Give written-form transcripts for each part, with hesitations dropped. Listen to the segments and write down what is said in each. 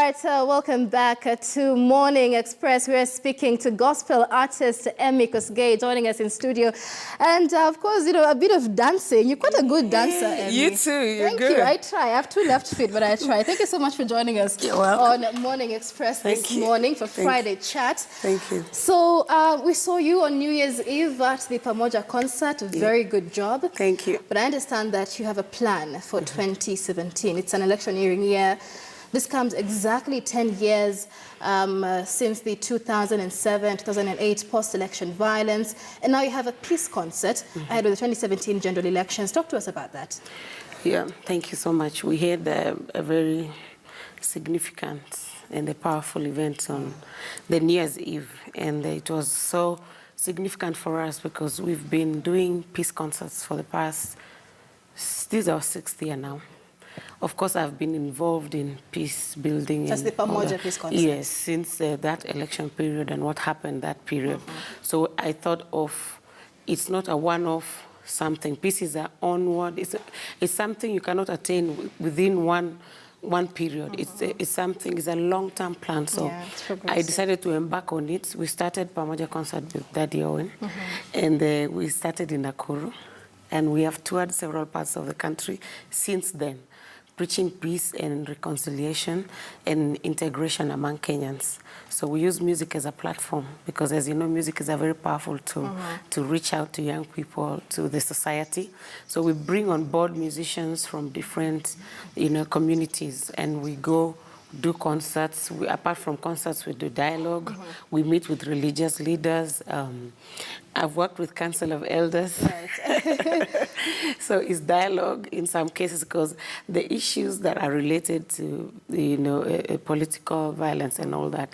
right, welcome back to Morning Express. We're speaking to gospel artist Emmy Kosgei, joining us in studio. And of course, you know, a bit of dancing. You're quite a good dancer, Emmy. You too, you're Thank good. you, I try. I have two left feet, but I try. Thank you so much for joining us on Morning Express this morning for Friday Chat. Thank you. So we saw you on New Year's Eve at the Pamoja concert. Very good job. Thank you. But I understand that you have a plan for 2017. It's an electioneering year. This comes exactly 10 years since the 2007-2008 post-election violence. And now you have a peace concert ahead of the 2017 general elections. Talk to us about that. Yeah, thank you so much. We had a very significant and a powerful event on the New Year's Eve. And it was so significant for us because we've been doing peace concerts for the past, this is our 6th year now. Of course, I've been involved in peace building. That's the Pamoja Peace Concert. Yes, since that election period and what happened that period. So I thought of, it's not a one-off something. Peace is an onward. It's something you cannot attain within one period. It's something, it's a long-term plan. So I decided to embark on it. We started Pamoja concert with Daddy Owen, and we started in Nakuru, and we have toured several parts of the country since then, preaching peace and reconciliation and integration among Kenyans. So we use music as a platform because, as you know, music is a very powerful tool to reach out to young people, to the society. So we bring on board musicians from different, communities, and we go do concerts. Apart from concerts, we do dialogue. We meet with religious leaders. I've worked with Council of Elders. Right. So it's dialogue in some cases because the issues that are related to, political violence and all that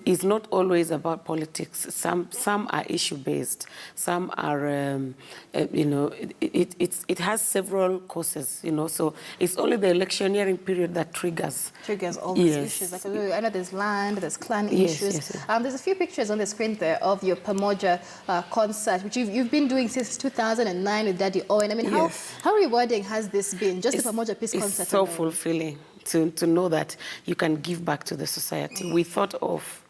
is not always about politics. Some are issue-based. Some are, it has several causes, So it's only the electioneering period that triggers all these issues. Like, I know there's land, there's clan issues. Yes. There's a few pictures on the screen there of your Pamoja concert, which you've been doing since 2009 with Daddy Owen. I mean, how rewarding has this been? Just the Pamoja Peace concert. It's so fulfilling to know that you can give back to the society. We thought of,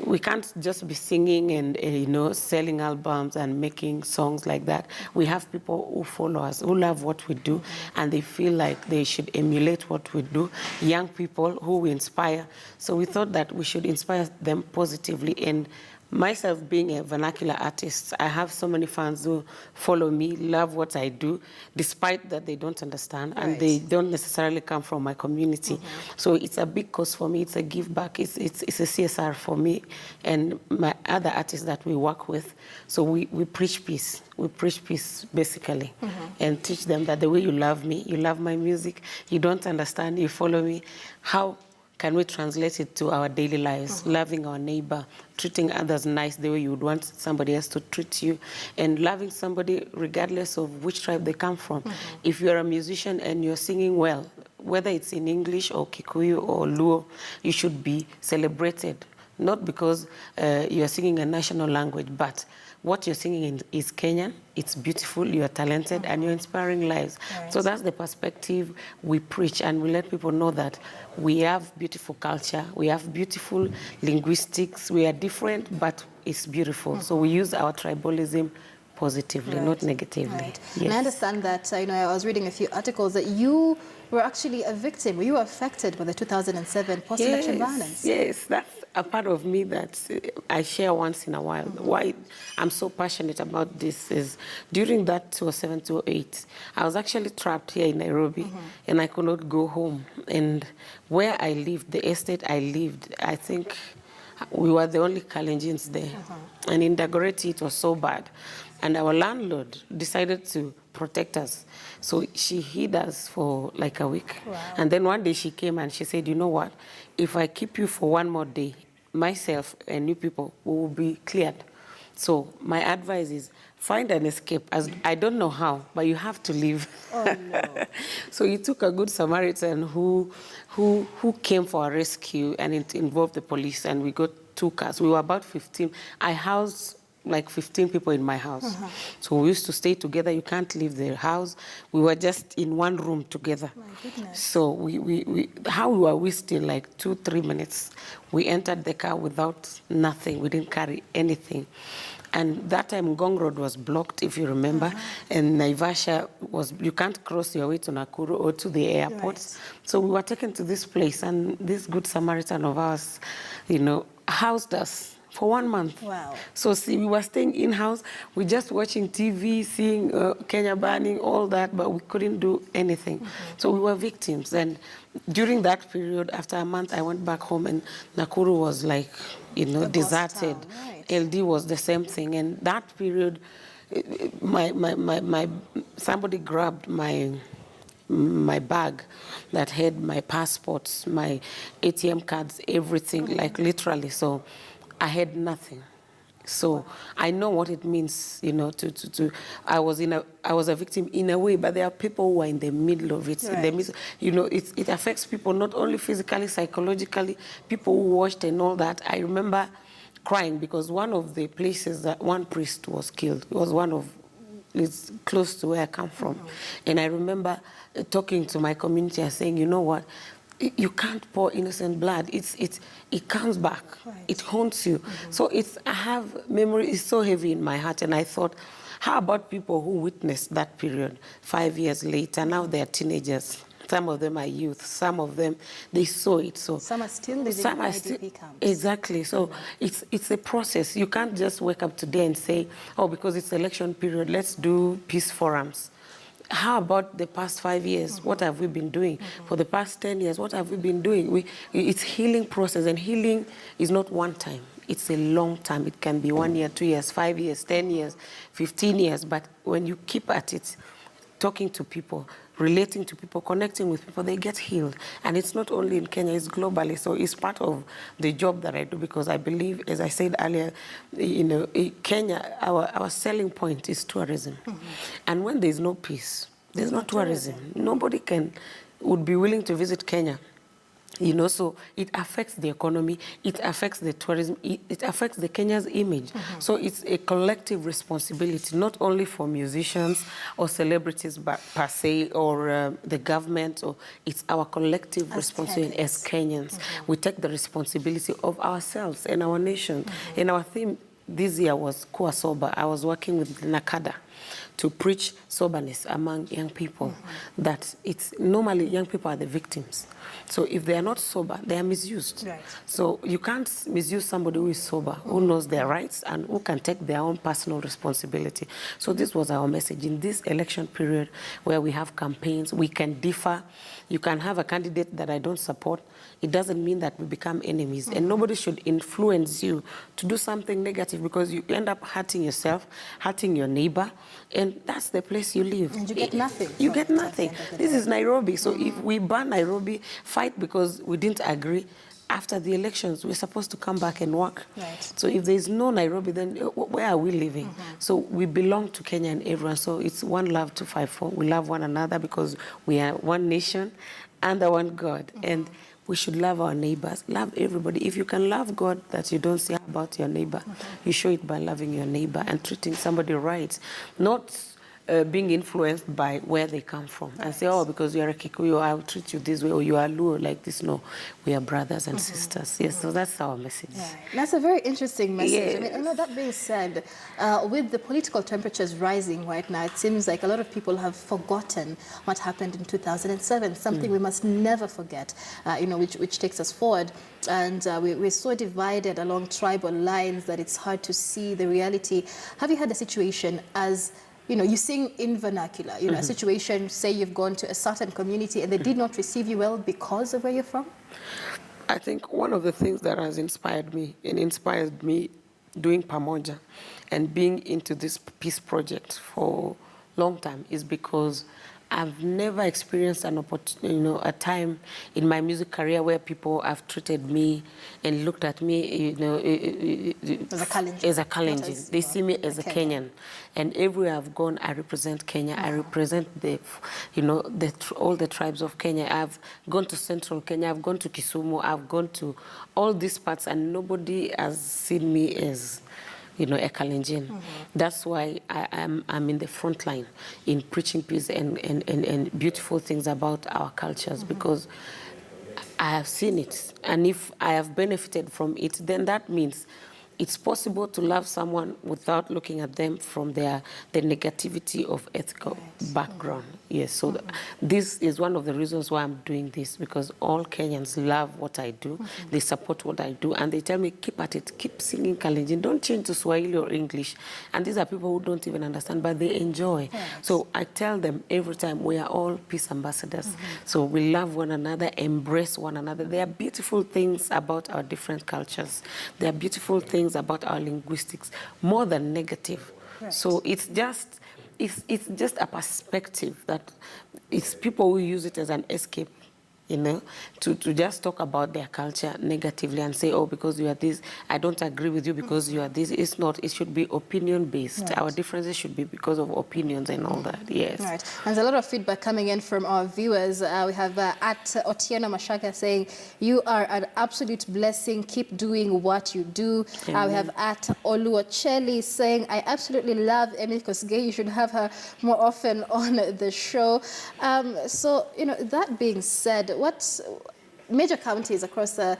we can't just be singing and, selling albums and making songs like that. We have people who follow us, who love what we do, and they feel like they should emulate what we do. Young people who we inspire. So we thought that we should inspire them positively. And myself being a vernacular artist, I have so many fans who follow me, love what I do, despite that they don't understand, and they don't necessarily come from my community. So it's a big cause for me. It's a give back. It's a CSR for me and my other artists that we work with. So we preach peace. We preach peace, basically, and teach them that the way you love me, you love my music, you don't understand, you follow me. How can we translate it to our daily lives? Loving our neighbor, treating others nice the way you would want somebody else to treat you, and loving somebody regardless of which tribe they come from. If you're a musician and you're singing well, whether it's in English or Kikuyu or Luo, you should be celebrated. Not because you're singing a national language, but what you're singing is Kenyan, it's beautiful, you're talented, and you're inspiring lives. So that's the perspective we preach, and we let people know that we have beautiful culture, we have beautiful linguistics, we are different, but it's beautiful. So we use our tribalism positively, not negatively. Yes. And I understand that, I was reading a few articles that you were actually a victim. Were you affected by the 2007 post-election violence? Yes, that's a part of me that I share once in a while. Why I'm so passionate about this is during that 2007-2008, I was actually trapped here in Nairobi, and I could not go home. And where I lived, the estate I lived, I think we were the only Kalenjins there. And in Dagoretti, it was so bad. And our landlord decided to protect us. So she hid us for like a week. And then one day she came and she said, you know what? If I keep you for one more day, myself and new people will be cleared. So my advice is find an escape. As I don't know how, but you have to leave. Oh, no. So he took a good Samaritan who came for a rescue, and it involved the police, and we got 2 cars. We were about 15. I housed like 15 people in my house. So we used to stay together. You can't leave the house. We were just in one room together. My goodness. So how were we still like 2-3 minutes? We entered the car without nothing. We didn't carry anything. And that time, Ngong Road was blocked, if you remember, and Naivasha was, you can't cross your way to Nakuru or to the airport. Right. So we were taken to this place, and this good Samaritan of ours, you know, housed us for 1 month. Wow. So see, we were staying in-house, we just watching TV, seeing Kenya burning, all that, but we couldn't do anything. So we were victims. And during that period, after a month, I went back home, and Nakuru was like, you know, A ghost deserted. town, right. LD was the same thing. And that period, somebody grabbed my bag that had my passports, my ATM cards, everything, like literally. So I had nothing. So I know what it means, you know, I was a victim in a way, but there are people who are in the middle of it. In the midst, you know, it affects people not only physically, psychologically, people who watched and all that. I remember crying because one of the places that one priest was killed, it was it's close to where I come from. And I remember talking to my community and saying, you know what, you can't pour innocent blood. It comes back. Right. It haunts you. So I have memory, it's so heavy in my heart. And I thought, how about people who witnessed that period 5 years later? Now they're teenagers. Some of them are youth. Some of them, they saw it. So some are still living in IDP camps. Exactly. So it's a process. You can't just wake up today and say, oh, because it's election period, let's do peace forums. How about the past 5 years? What have we been doing? For the past 10 years, what have we been doing? It's healing process, and healing is not one time. It's a long time. It can be 1 year, 2 years, 5 years, 10 years, 15 years. But when you keep at it, talking to people, relating to people, connecting with people, they get healed. And it's not only in Kenya, it's globally. So it's part of the job that I do, because I believe, as I said earlier, you know, in Kenya, our selling point is tourism. And when there's no peace, there's no tourism. Nobody would be willing to visit Kenya. You know, so it affects the economy, it affects the tourism, it affects the Kenya's image. So it's a collective responsibility, not only for musicians or celebrities per se, or the government, or it's our collective responsibility as Kenyans. We take the responsibility of ourselves and our nation. And our theme this year was Kuwa Sober. I was working with NACADA to preach soberness among young people, that it's normally young people are the victims. So if they are not sober, they are misused. Right. So you can't misuse somebody who is sober, who knows their rights, and who can take their own personal responsibility. So this was our message. In this election period where we have campaigns, we can differ. You can have a candidate that I don't support. It doesn't mean that we become enemies. And nobody should influence you to do something negative, because you end up hurting yourself, hurting your neighbor, and that's the place you live. And you get nothing. You get nothing. This is Nairobi. So if we ban Nairobi, fight because we didn't agree, after the elections, we're supposed to come back and work. Right. So if there's no Nairobi, then where are we living? So we belong to Kenya and everyone. So it's one love to fight for. We love one another because we are one nation under one God. And we should love our neighbors, love everybody. If you can love God that you don't say about your neighbor, you show it by loving your neighbor and treating somebody right, not being influenced by where they come from and say, oh, because you are a Kikuyu, I'll treat you this way, or you are Luo like this. No, we are brothers and sisters. Yes, so that's our message. Right. That's a very interesting message. Yes. I mean, you know, that being said, with the political temperatures rising right now, it seems like a lot of people have forgotten what happened in 2007, something we must never forget, you know, which takes us forward. And we're so divided along tribal lines that it's hard to see the reality. Have you had a situation as, you know, you sing in vernacular, you know, a situation, say you've gone to a certain community and they did not receive you well because of where you're from? I think one of the things that has inspired me and inspired me doing Pamoja and being into this peace project for a long time is because I've never experienced an opportunity, you know, a time in my music career where people have treated me and looked at me, you know, as a Kalenjin. They see me as a Kenyan. And everywhere I've gone, I represent Kenya. I represent the, you know, all the tribes of Kenya. I've gone to Central Kenya. I've gone to Kisumu. I've gone to all these parts, and nobody has seen me as Ekalenjin. That's why I'm in the front line in preaching peace and beautiful things about our cultures, because I have seen it. And if I have benefited from it, then that means it's possible to love someone without looking at them from the negativity of ethical background. Yes, so this is one of the reasons why I'm doing this, because all Kenyans love what I do. They support what I do, and they tell me, keep at it, keep singing Kalenjin, don't change to Swahili or English. And these are people who don't even understand, but they enjoy. So I tell them every time, we are all peace ambassadors. So we love one another, embrace one another. There are beautiful things about our different cultures. There are beautiful things about our linguistics, more than negative. So it's just a perspective that it's people who use it as an escape, to just talk about their culture negatively and say, oh, because you are this, I don't agree with you because you are this. It's not. It should be opinion-based. Our differences should be because of opinions and all that, yes. Right. There's a lot of feedback coming in from our viewers. We have at Otieno Mashaka saying, you are an absolute blessing. Keep doing what you do. We have at Oluocheli saying, I absolutely love Emmy Kosgei. You should have her more often on the show. So, that being said, what major counties across the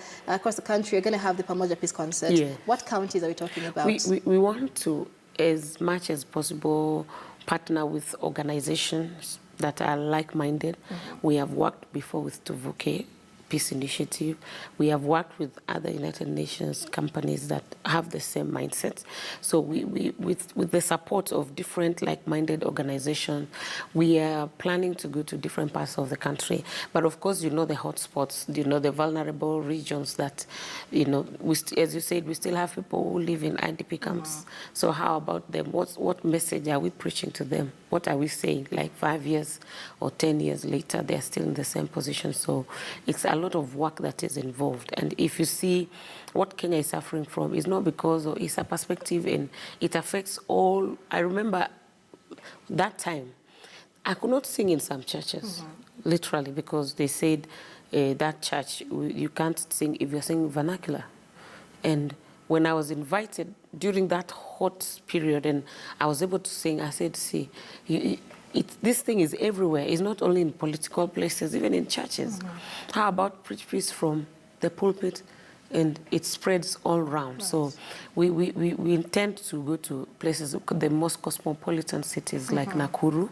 country are going to have the Pamoja Peace Concert? Yeah. What counties are we talking about? We want to, as much as possible, partner with organizations that are like-minded. We have worked before with Tuvuke Peace Initiative. We have worked with other United Nations companies that have the same mindset. So with the support of different like-minded organizations, we are planning to go to different parts of the country. But of course, the hotspots, the vulnerable regions that, as you said, we still have people who live in IDP camps. So how about them? What message are we preaching to them? What are we saying? Like 5 years or 10 years later, they're still in the same position. So it's a lot of work that is involved. And if you see what Kenya is suffering from, it's not because it's a perspective, and it affects all. I remember that time, I could not sing in some churches, literally, because they said that church, you can't sing if you're singing vernacular. And when I was invited during that hot period and I was able to sing, I said, see, this thing is everywhere. It's not only in political places, even in churches. How about preach peace from the pulpit? And it spreads all around. So we intend to go to places, the most cosmopolitan cities like Nakuru.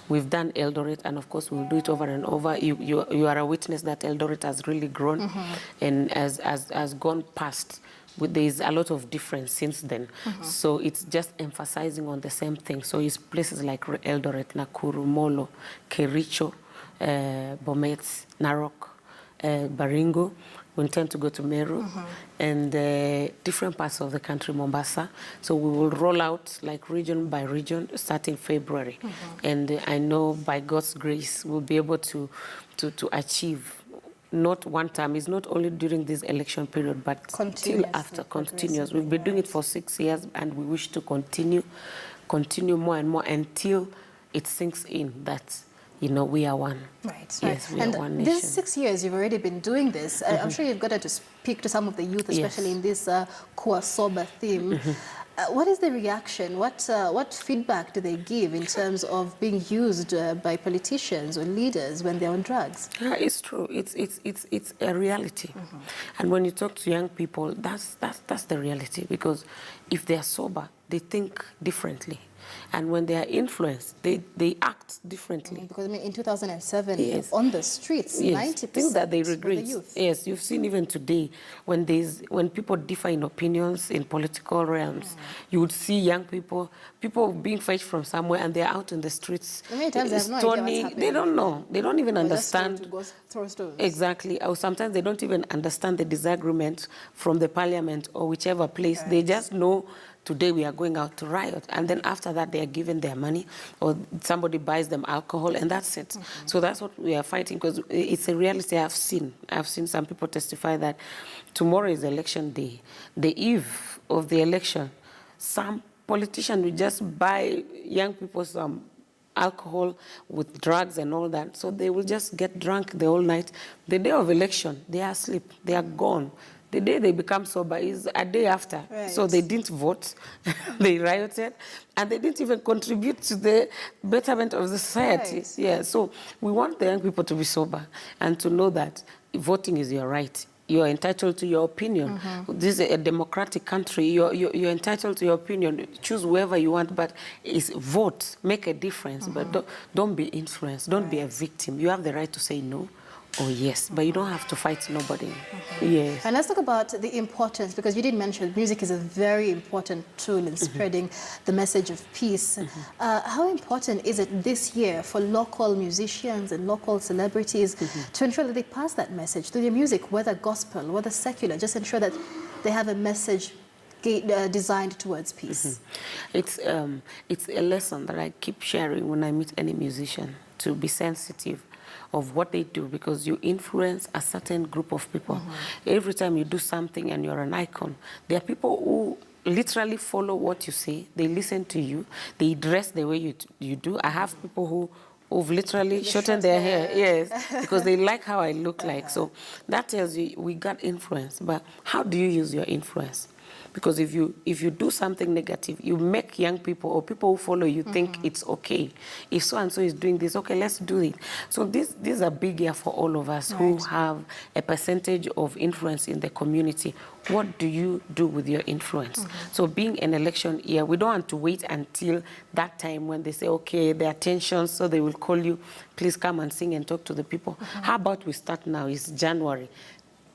We've done Eldoret, and of course we'll do it over and over. You are a witness that Eldoret has really grown and has gone past. There is a lot of difference since then. So it's just emphasizing on the same thing. So it's places like Eldoret, Nakuru, Molo, Kericho, Bomet, Narok, Baringo. We intend to go to Meru and different parts of the country, Mombasa. So we will roll out like region by region starting February. And I know by God's grace, we'll be able to achieve not one time. It's not only during this election period, but still after, continuous. We've been doing it for 6 years, and we wish to continue more and more until it sinks in that, we are one. Right. Yes, we are one nation. These 6 years you've already been doing this. I'm sure you've gotten to speak to some of the youth, especially in this Kuwa Sober theme. What is the reaction? What feedback do they give in terms of being used by politicians or leaders when they're on drugs? Yeah, it's true. It's a reality. And when you talk to young people, that's the reality, because if they are sober, they think differently. And when they are influenced, they act differently. Because in 2007, on the streets, 90% things that they regret. were the youth. Yes, you've seen even today when people differ in opinions in political realms, you would see young people being fetched from somewhere, and they're out in the streets. Many times they have no idea what's happening. They don't know. They don't even understand. Just told to go throw stones. Exactly. Or sometimes they don't even understand the disagreement from the parliament or whichever place. They just know today we are going out to riot. And then after that, they are given their money, or somebody buys them alcohol, and that's it. So that's what we are fighting, because it's a reality I've seen. I've seen some people testify that tomorrow is election day. The eve of the election, some politician will just buy young people some alcohol with drugs and all that. So they will just get drunk the whole night. The day of election, they are asleep. They are gone. The day they become sober is a day after. Right. So they didn't vote, they rioted, and they didn't even contribute to the betterment of the society. Right. Yeah, so we want the young people to be sober and to know that voting is your right. You're entitled to your opinion. This is a democratic country. You're entitled to your opinion. Choose whoever you want, but it's vote, make a difference. But don't be influenced. Don't be a victim. You have the right to say no or yes, but you don't have to fight nobody. Yes. And let's talk about the importance, because you did mention music is a very important tool in spreading the message of peace. How important is it this year for local musicians and local celebrities to ensure that they pass that message through their music, whether gospel, whether secular, just ensure that they have a message designed towards peace? It's a lesson that I keep sharing when I meet any musician, to be sensitive of what they do, because you influence a certain group of people. Every time you do something and you're an icon, there are people who literally follow what you say. They listen to you. They dress the way you do. I have people who've literally shortened their hair, yes, because they like how I look like. So that tells you we got influence. But how do you use your influence? Because if you do something negative, you make young people or people who follow you think it's okay. If so-and-so is doing this, okay, let's do it. So this is a big year for all of us who have a percentage of influence in the community. What do you do with your influence? So being an election year, we don't want to wait until that time when they say, okay, there are tensions, so they will call you, please come and sing and talk to the people. How about we start now? It's January.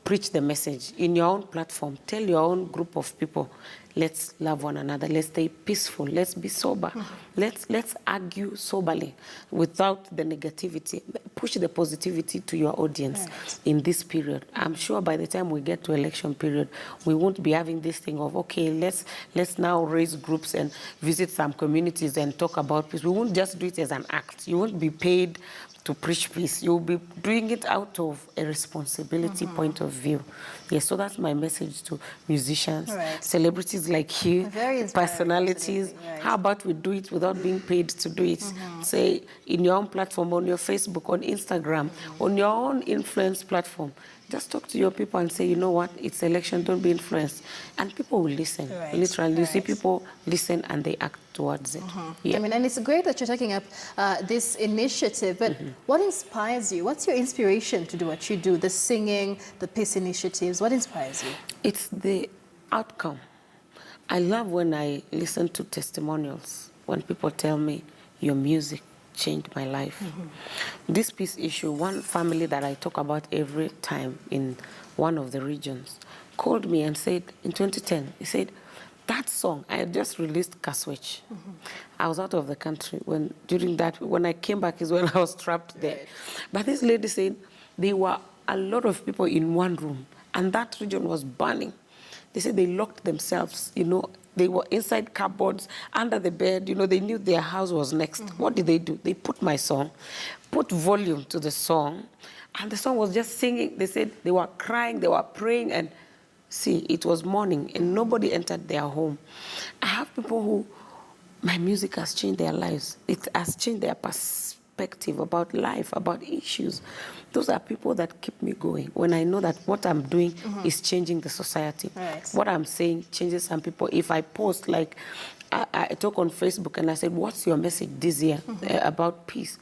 Preach the message in your own platform. Tell your own group of people, let's love one another. Let's stay peaceful. Let's be sober. Let's argue soberly without the negativity. Push the positivity to your audience in this period. I'm sure by the time we get to election period, we won't be having this thing of, okay, let's now raise groups and visit some communities and talk about peace. We won't just do it as an act. You won't be paid to preach peace. You'll be doing it out of a responsibility point of view. Yes, so that's my message to musicians, celebrities like you, personalities. How about we do it without being paid to do it? Say, in your own platform, on your Facebook, on Instagram, on your own influence platform. Just talk to your people and say, you know what, it's election, don't be influenced. And people will listen. Literally, you see people listen and they act towards it. I mean, and it's great that you're taking up this initiative, but what inspires you? What's your inspiration to do what you do? The singing, the peace initiatives, what inspires you? It's the outcome. I love when I listen to testimonials, when people tell me, your music changed my life. This peace issue, one family that I talk about every time in one of the regions called me and said, in 2010, he said, that song, I had just released Kaswech. I was out of the country when I came back is when I was trapped there. But this lady said there were a lot of people in one room and that region was burning. They said they locked themselves, they were inside cupboards, under the bed, they knew their house was next. What did they do? They put my song, put volume to the song, and the song was just singing. They said they were crying, they were praying, and see, it was morning, and nobody entered their home. I have people who, my music has changed their lives. It has changed their perspective about life, about issues. Those are people that keep me going when I know that what I'm doing is changing the society. What I'm saying changes some people. If I post, like I talk on Facebook and I said, what's your message this year about peace?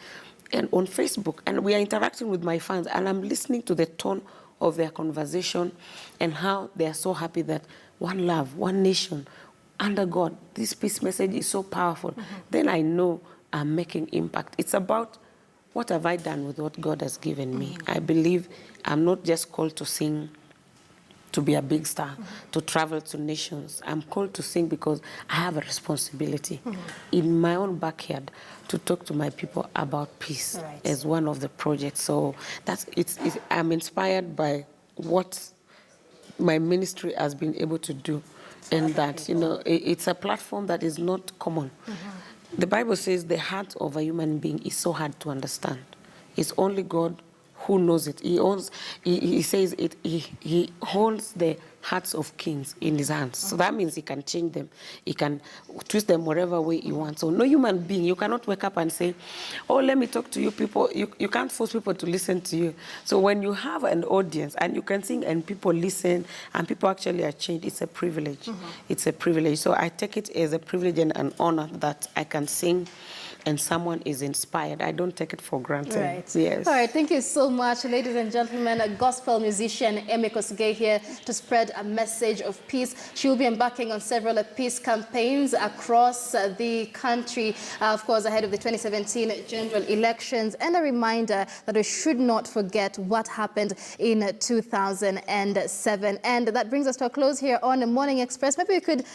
And on Facebook, and we are interacting with my fans, and I'm listening to the tone of their conversation and how they are so happy that one love, one nation, under God, this peace message is so powerful. Then I know I'm making impact. It's about what have I done with what God has given me. I believe I'm not just called to sing to be a big star, to travel to nations. I'm called to sing because I have a responsibility in my own backyard to talk to my people about peace as one of the projects. So I'm inspired by what my ministry has been able to do. And that, it's a platform that is not common. The Bible says the heart of a human being is so hard to understand. It's only God who knows it. He says it. He holds the hearts of kings in his hands. So that means he can change them. He can twist them whatever way he wants. So no human being, you cannot wake up and say, oh, let me talk to you people. You can't force people to listen to you. So when you have an audience and you can sing and people listen and people actually are changed, it's a privilege. It's a privilege. So I take it as a privilege and an honor that I can sing and someone is inspired. I don't take it for granted. Right. Yes. All right, thank you so much, ladies and gentlemen. A gospel musician, Emmy Kosgei, here to spread a message of peace. She will be embarking on several peace campaigns across the country, of course, ahead of the 2017 general elections. And a reminder that we should not forget what happened in 2007. And that brings us to a close here on the Morning Express. Maybe we could